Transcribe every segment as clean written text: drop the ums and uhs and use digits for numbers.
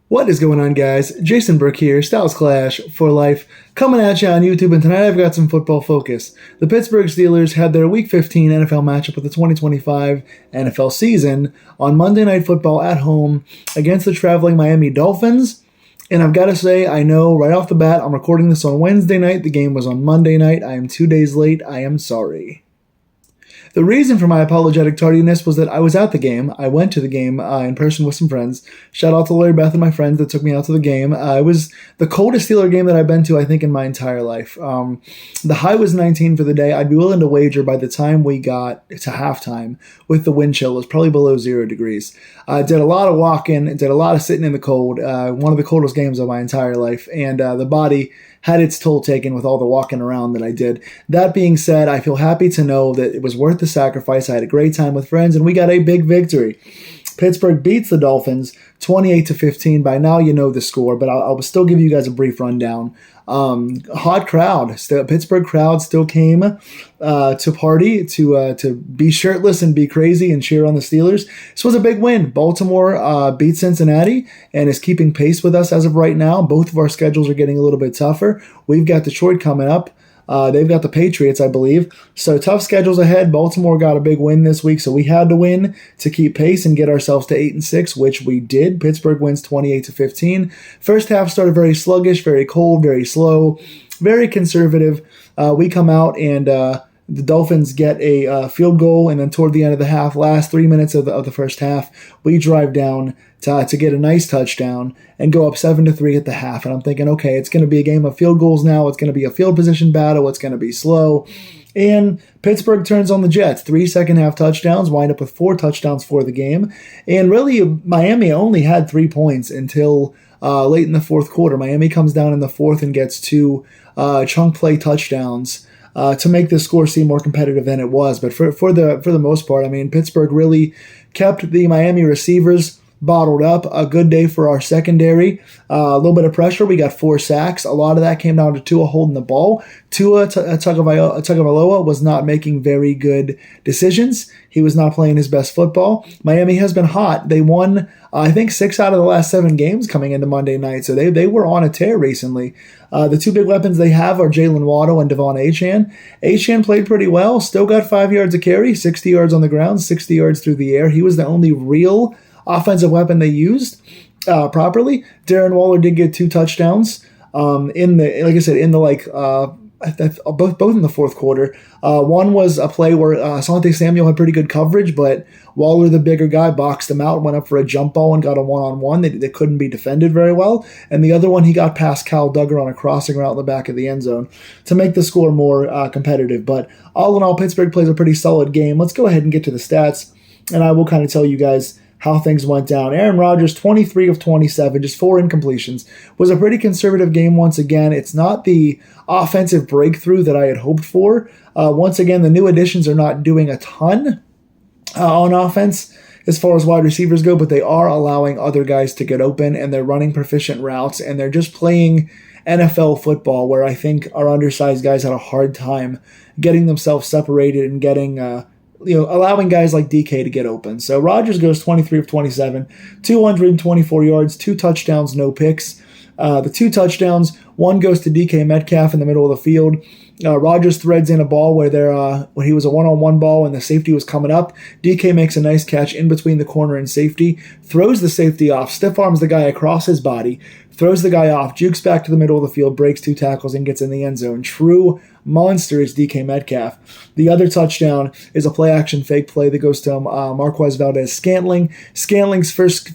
What is going on, guys? Jason Burke here, Styles Clash for Life, coming at you on YouTube, and tonight I've got some football focus. The Pittsburgh Steelers had their Week 15 NFL matchup of the 2025 NFL season on Monday Night Football at home against the traveling Miami Dolphins. And I've got to say, I know right off the bat, I'm recording this on Wednesday night. The game was on Monday night. I am 2 days late. I am sorry. The reason for my apologetic tardiness was that I was at the game. I went to the game in person with some friends. Shout out to Larry Beth and my friends that took me out to the game. It was the coldest Steeler game that I've been to, I think, in my entire life. The high was 19 for the day. I'd be willing to wager by the time we got to halftime with the wind chill, it was probably below 0 degrees. I did a lot of walking, did a lot of sitting in the cold. One of the coldest games of my entire life. And the body had its toll taken with all the walking around that I did. That being said, I feel happy to know that it was worth the sacrifice. I had a great time with friends, and we got a big victory. Pittsburgh beats the Dolphins 28-15. By now you know the score, but I'll still give you guys a brief rundown. Hot crowd. Pittsburgh crowd still came to party, to be shirtless and be crazy and cheer on the Steelers. This was a big win. Baltimore beat Cincinnati and is keeping pace with us as of right now. Both of our schedules are getting a little bit tougher. We've got Detroit coming up. They've got the Patriots, I believe. So tough schedules ahead. Baltimore got a big win this week, so we had to win to keep pace and get ourselves to 8-6, which we did. Pittsburgh wins 28-15. First half started very sluggish, very cold, very slow, very conservative. We come out and the Dolphins get a field goal, and then toward the end of the half, last 3 minutes of the first half, we drive down to get a nice touchdown and go up 7-3 at the half. And I'm thinking, okay, it's going to be a game of field goals now. It's going to be a field position battle. It's going to be slow. And Pittsburgh turns on the Jets. 3 second-half touchdowns, wind up with 4 touchdowns for the game. And really, Miami only had 3 points until late in the fourth quarter. Miami comes down in the fourth and gets 2 chunk play touchdowns to make the score seem more competitive than it was. But for the most part, I mean, Pittsburgh really kept the Miami receivers bottled up. A good day for our secondary. A little bit of pressure. We got 4 sacks. A lot of that came down to Tua holding the ball. Tua Tagovailoa was not making very good decisions. He was not playing his best football. Miami has been hot. They won, I think, 6 out of the last 7 games coming into Monday night. So they were on a tear recently. The 2 big weapons they have are Jalen Waddle and Devon Achane. Achane played pretty well. Still got 5 yards of carry, 60 yards on the ground, 60 yards through the air. He was the only real offensive weapon they used properly. Darren Waller did get 2 touchdowns both in the fourth quarter. One was a play where Asante Samuel had pretty good coverage, but Waller, the bigger guy, boxed him out, went up for a jump ball and got a one-on-one. They couldn't be defended very well. And the other one, he got past Kyle Duggar on a crossing route in the back of the end zone to make the score more competitive. But all in all, Pittsburgh plays a pretty solid game. Let's go ahead and get to the stats, and I will kind of tell you guys how things went down. Aaron Rodgers, 23 of 27, just 4 incompletions. Was a pretty conservative game once again. It's not the offensive breakthrough that I had hoped for. Once again, the new additions are not doing a ton on offense as far as wide receivers go, but they are allowing other guys to get open, and they're running proficient routes, and they're just playing NFL football, where I think our undersized guys had a hard time getting themselves separated and getting allowing guys like DK to get open. So Rodgers goes 23 of 27, 224 yards, 2 touchdowns, no picks. The 2 touchdowns, one goes to DK Metcalf in the middle of the field. Rodgers threads in a ball when he was a one-on-one ball and the safety was coming up. DK makes a nice catch in between the corner and safety, throws the safety off, stiff arms the guy across his body, throws the guy off, jukes back to the middle of the field, breaks 2 tackles, and gets in the end zone. True monster is DK Metcalf. The other touchdown is a play-action fake play that goes to Marquez Valdez-Scantling. Scantling's first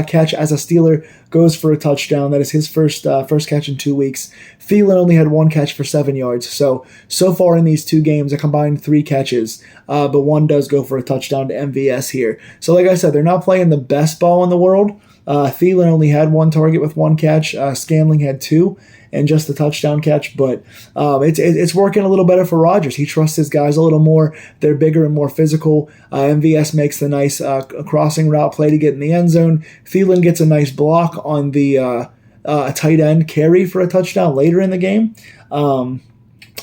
catch as a Steeler goes for a touchdown. That is his first catch in 2 weeks. Thielen only had 1 catch for 7 yards. So far in these 2 games, a combined 3 catches, but 1 does go for a touchdown to MVS here. So like I said, they're not playing the best ball in the world. Thielen only had 1 target with 1 catch. Scanling had 2 and just a touchdown catch. But it's working a little better for Rodgers. He trusts his guys a little more. They're bigger and more physical. MVS makes the nice crossing route play to get in the end zone. Thielen gets a nice block on the tight end carry for a touchdown later in the game.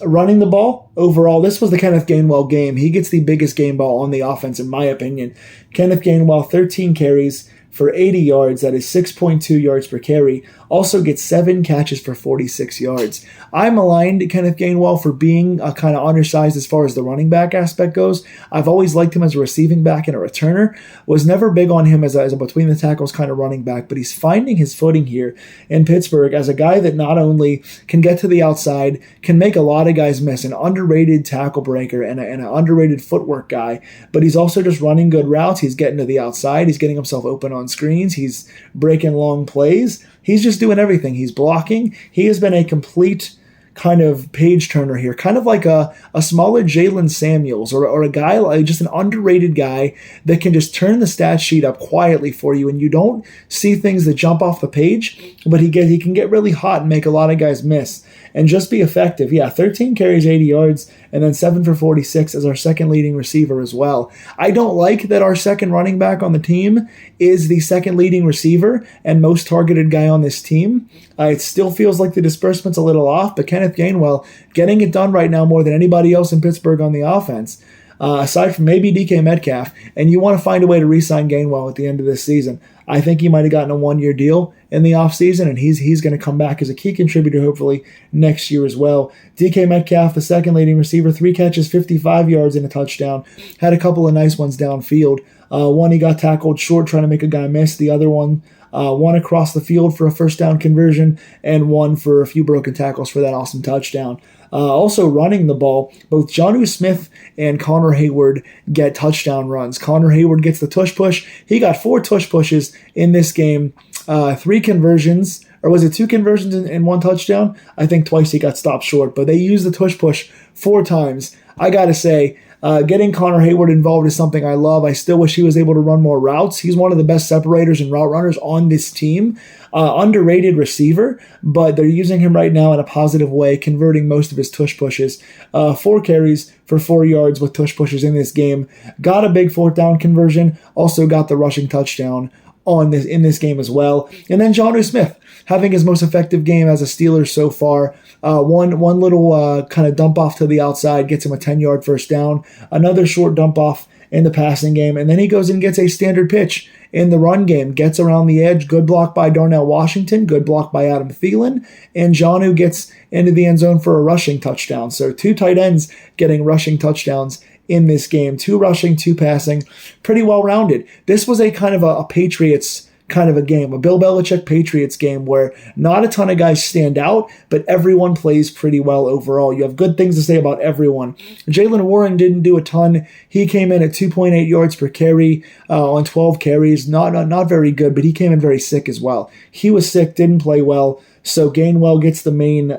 Running the ball, overall, this was the Kenneth Gainwell game. He gets the biggest game ball on the offense, in my opinion. Kenneth Gainwell, 13 carries, for 80 yards. That is 6.2 yards per carry. Also gets 7 catches for 46 yards. I maligned Kenneth Gainwell for being kind of undersized as far as the running back aspect goes. I've always liked him as a receiving back and a returner. Was never big on him as a between the tackles kind of running back, but he's finding his footing here in Pittsburgh as a guy that not only can get to the outside, can make a lot of guys miss, an underrated tackle breaker and an underrated footwork guy, but he's also just running good routes. He's getting to the outside. He's getting himself open on screens. He's breaking long plays. He's just doing everything. He's blocking. He has been a complete kind of page turner here, kind of like a smaller Jalen Samuels or a guy like just an underrated guy that can just turn the stat sheet up quietly for you, and you don't see things that jump off the page, but he can get really hot and make a lot of guys miss and just be effective. Yeah, 13 carries, 80 yards, and then 7 for 46 as our second leading receiver as well. I don't like that our second running back on the team is the second leading receiver and most targeted guy on this team. It still feels like the disbursement's a little off, but Kenneth Gainwell getting it done right now more than anybody else in Pittsburgh on the offense. Aside from maybe DK Metcalf, and you want to find a way to re-sign Gainwell at the end of this season. I think he might have gotten a 1-year deal in the offseason, and he's going to come back as a key contributor hopefully next year as well. DK Metcalf, the second leading receiver, 3 catches, 55 yards and a touchdown. Had a couple of nice ones downfield. One he got tackled short trying to make a guy miss. The other one across the field for a first down conversion, and one for a few broken tackles for that awesome touchdown. Also running the ball, both Jonnu Smith and Connor Hayward get touchdown runs. Connor Hayward gets the tush push. He got 4 tush pushes in this game, 3 conversions, or was it 2 conversions and 1 touchdown? I think twice he got stopped short, but they used the tush push 4 times. I gotta say, getting Connor Hayward involved is something I love. I still wish he was able to run more routes. He's one of the best separators and route runners on this team. Underrated receiver, but they're using him right now in a positive way, converting most of his tush pushes. 4 carries for 4 yards with tush pushes in this game. Got a big 4th down conversion. Also got the rushing touchdown in this game as well. And then Jonnu Smith having his most effective game as a Steeler so far. One little kind of dump off to the outside gets him a 10-yard first down. Another short dump off in the passing game, and then he goes and gets a standard pitch in the run game, gets around the edge, good block by Darnell Washington, good block by Adam Thielen, and Jonnu gets into the end zone for a rushing touchdown. So 2 tight ends getting rushing touchdowns in this game, 2 rushing, 2 passing, pretty well rounded. This was a kind of a Patriots kind of a game, a Bill Belichick Patriots game where not a ton of guys stand out, but everyone plays pretty well overall. You have good things to say about everyone. Jaylen Warren didn't do a ton. He came in at 2.8 yards per carry on 12 carries. Not very good, but he came in very sick as well. He was sick, didn't play well, so Gainwell gets the main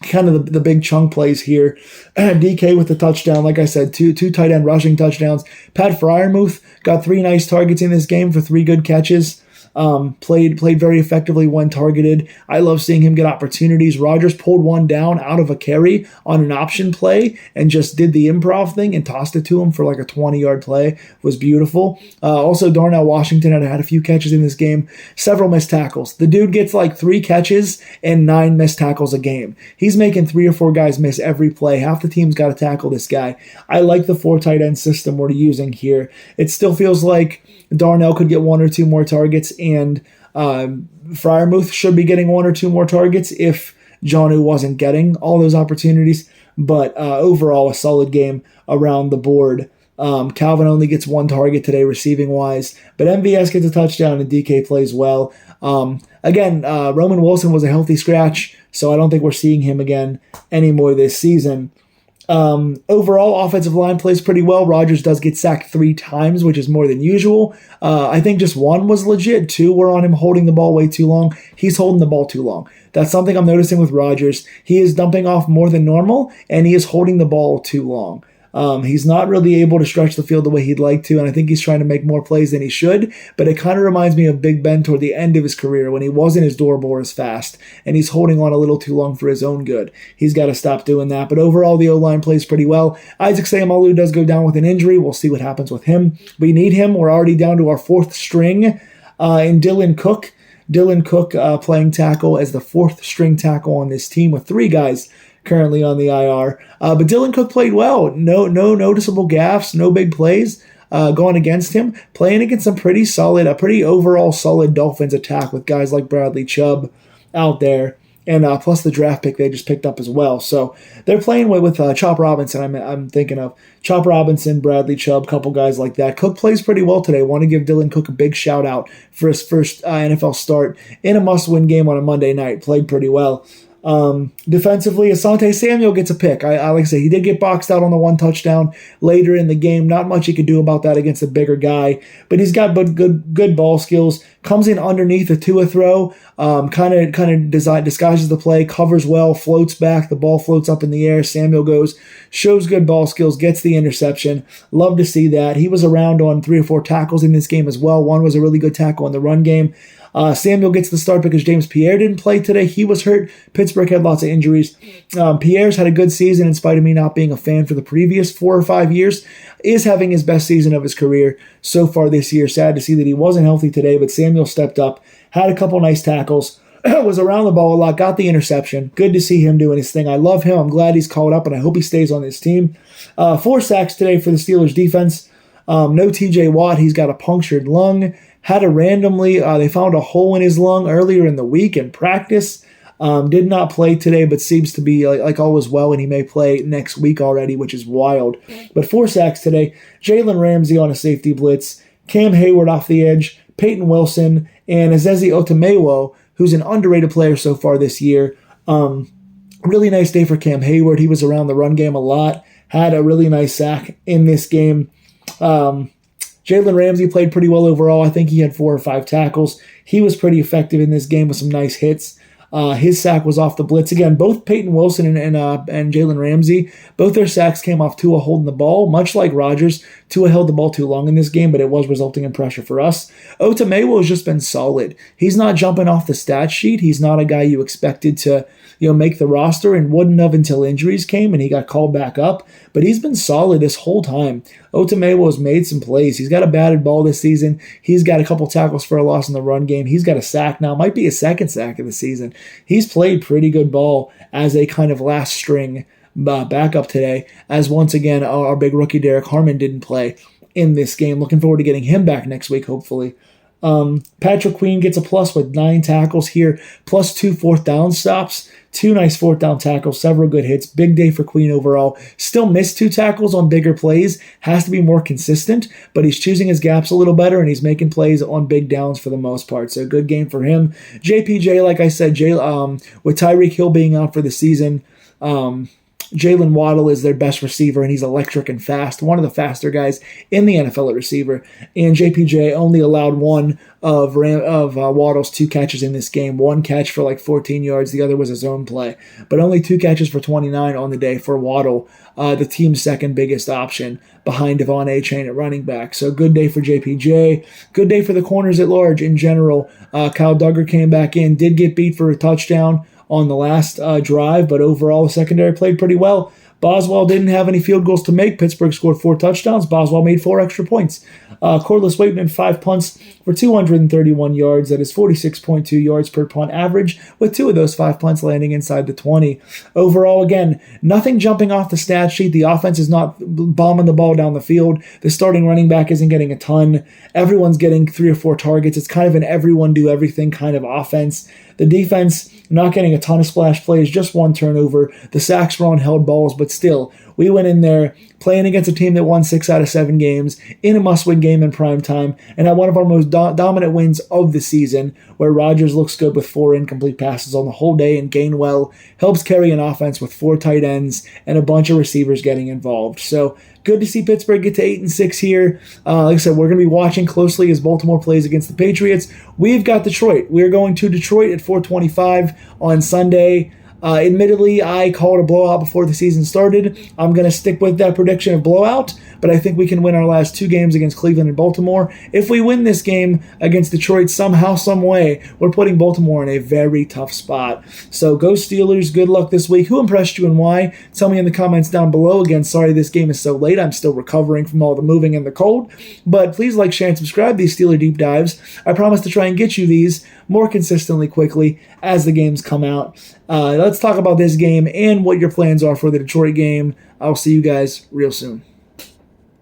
kind of the big chunk plays here. DK with the touchdown, like I said, two tight end rushing touchdowns. Pat Freiermuth got 3 nice targets in this game for 3 good catches. Played very effectively when targeted. I love seeing him get opportunities. Rodgers pulled one down out of a carry on an option play and just did the improv thing and tossed it to him for like a 20-yard play. It was beautiful. Also, Darnell Washington had a few catches in this game. Several missed tackles. The dude gets like 3 catches and 9 missed tackles a game. He's making 3 or 4 guys miss every play. Half the team's got to tackle this guy. I like the 4 tight end system we're using here. It still feels like Darnell could get 1 or 2 more targets, and Freiermuth should be getting 1 or 2 more targets if Jonnu wasn't getting all those opportunities. But overall, a solid game around the board. Calvin only gets 1 target today receiving-wise, but MVS gets a touchdown and DK plays well. Again, Roman Wilson was a healthy scratch, so I don't think we're seeing him again anymore this season. Overall, offensive line plays pretty well. Rodgers does get sacked 3 times, which is more than usual. I think just 1 was legit. 2 were on him holding the ball way too long. He's holding the ball too long. That's something I'm noticing with Rodgers. He is dumping off more than normal, and he is holding the ball too long. He's not really able to stretch the field the way he'd like to, and I think he's trying to make more plays than he should, but it kind of reminds me of Big Ben toward the end of his career when he wasn't his door bore as fast, and he's holding on a little too long for his own good. He's got to stop doing that, but overall, the O-line plays pretty well. Isaac Seumalo does go down with an injury. We'll see what happens with him. We need him. We're already down to our 4th string in Dylan Cook. Dylan Cook playing tackle as the 4th string tackle on this team with 3 guys currently on the IR. But Dylan Cook played well. No noticeable gaffes, no big plays. gone against him, playing against a pretty overall solid Dolphins attack with guys like Bradley Chubb out there. And plus the draft pick they just picked up as well. So they're playing with Chop Robinson, I'm thinking of. Chop Robinson, Bradley Chubb, couple guys like that. Cook plays pretty well today. Want to give Dylan Cook a big shout out for his first NFL start in a must-win game on a Monday night. Played pretty well. Defensively, Asante Samuel gets a pick. I like to say he did get boxed out on the one touchdown later in the game. Not much he could do about that against a bigger guy, but he's got good ball skills. Comes in underneath a Tua throw, kind of disguises the play, covers well, floats back. The ball floats up in the air. Samuel shows good ball skills, gets the interception. Love to see that. He was around on 3 or 4 tackles in this game as well. One was a really good tackle in the run game. Samuel gets the start because James Pierre didn't play today. He was hurt. Pittsburgh had lots of injuries. Pierre's had a good season in spite of me not being a fan for the previous 4 or 5 years. Is having his best season of his career so far this year. Sad to see that he wasn't healthy today, but Samuel stepped up, had a couple nice tackles, was around the ball a lot, got the interception. Good to see him doing his thing. I love him. I'm glad he's called up, and I hope he stays on this team. 4 sacks today for the Steelers defense. No TJ Watt. He's got a punctured lung. Had to randomly, they found a hole in his lung earlier in the week in practice. Did not play today, but seems to be like all is well, and he may play next week already, which is wild. But 4 sacks today. Jalen Ramsey on a safety blitz. Cam Hayward off the edge. Peyton Wilson and Ezezi Otomewo, who's an underrated player so far this year. Really nice day for Cam Hayward. He was around the run game a lot. Had a really nice sack in this game. Jalen Ramsey played pretty well overall. I think he had 4 or 5 tackles. He was pretty effective in this game with some nice hits. His sack was off the blitz. Again, both Peyton Wilson and Jalen Ramsey, both their sacks came off Tua holding the ball. Much like Rodgers, Tua held the ball too long in this game, but it was resulting in pressure for us. Otomewo has just been solid. He's not jumping off the stat sheet. He's not a guy you expected to make the roster and wouldn't have until injuries came and he got called back up. But he's been solid this whole time. Otomewo has made some plays. He's got a batted ball this season. He's got a couple tackles for a loss in the run game. He's got a sack now. Might be his 2nd sack of the season. He's played pretty good ball as a kind of last string backup today, as once again our big rookie Derek Harmon didn't play in this game. Looking forward to getting him back next week, hopefully. Patrick Queen gets a plus with 9 tackles here, plus 2 4th down stops, 2 nice 4th down tackles, several good hits. Big day for Queen overall. Still missed 2 tackles on bigger plays. Has to be more consistent, but he's choosing his gaps a little better and he's making plays on big downs for the most part. So good game for him. JPJ, like I said, with Tyreek Hill being out for the season, Jalen Waddle is their best receiver, and he's electric and fast. One of the faster guys in the NFL at receiver. And JPJ only allowed one of Waddle's 2 catches in this game. 1 catch for like 14 yards. The other was a zone play. But only 2 catches for 29 on the day for Waddle, the team's 2nd biggest option behind Devon Achane at running back. So good day for JPJ. Good day for the corners at large in general. Kyle Duggar came back in, did get beat for a touchdown on the last drive, but overall the secondary played pretty well. Boswell didn't have any field goals to make. Pittsburgh scored 4 touchdowns. Boswell made 4 extra points. Corliss Waitman, 5 punts for 231 yards. That is 46.2 yards per punt average, with 2 of those 5 punts landing inside the 20. Overall, again, nothing jumping off the stat sheet. The offense is not bombing the ball down the field. The starting running back isn't getting a ton. Everyone's getting 3 or 4 targets. It's kind of an everyone do everything kind of offense. The defense not getting a ton of splash plays, just 1 turnover. The sacks were on held balls, but still, we went in there playing against a team that won 6 out of 7 games in a must-win game in prime time, and had one of our most dominant wins of the season, where Rodgers looks good with 4 incomplete passes on the whole day, and Gainwell helps carry an offense with 4 tight ends and a bunch of receivers getting involved. So good to see Pittsburgh get to 8-6 here. Like I said, we're going to be watching closely as Baltimore plays against the Patriots. We've got Detroit. We're going to Detroit at 4:25 on Sunday. Admittedly, I called a blowout before the season started. I'm going to stick with that prediction of blowout, but I think we can win our last 2 games against Cleveland and Baltimore. If we win this game against Detroit somehow, some way, we're putting Baltimore in a very tough spot. So go Steelers. Good luck this week. Who impressed you and why? Tell me in the comments down below. Again, sorry this game is so late. I'm still recovering from all the moving and the cold, but please like, share, and subscribe these Steeler Deep Dives. I promise to try and get you these more consistently quickly as the games come out. Let's talk about this game and what your plans are for the Detroit game. I'll see you guys real soon.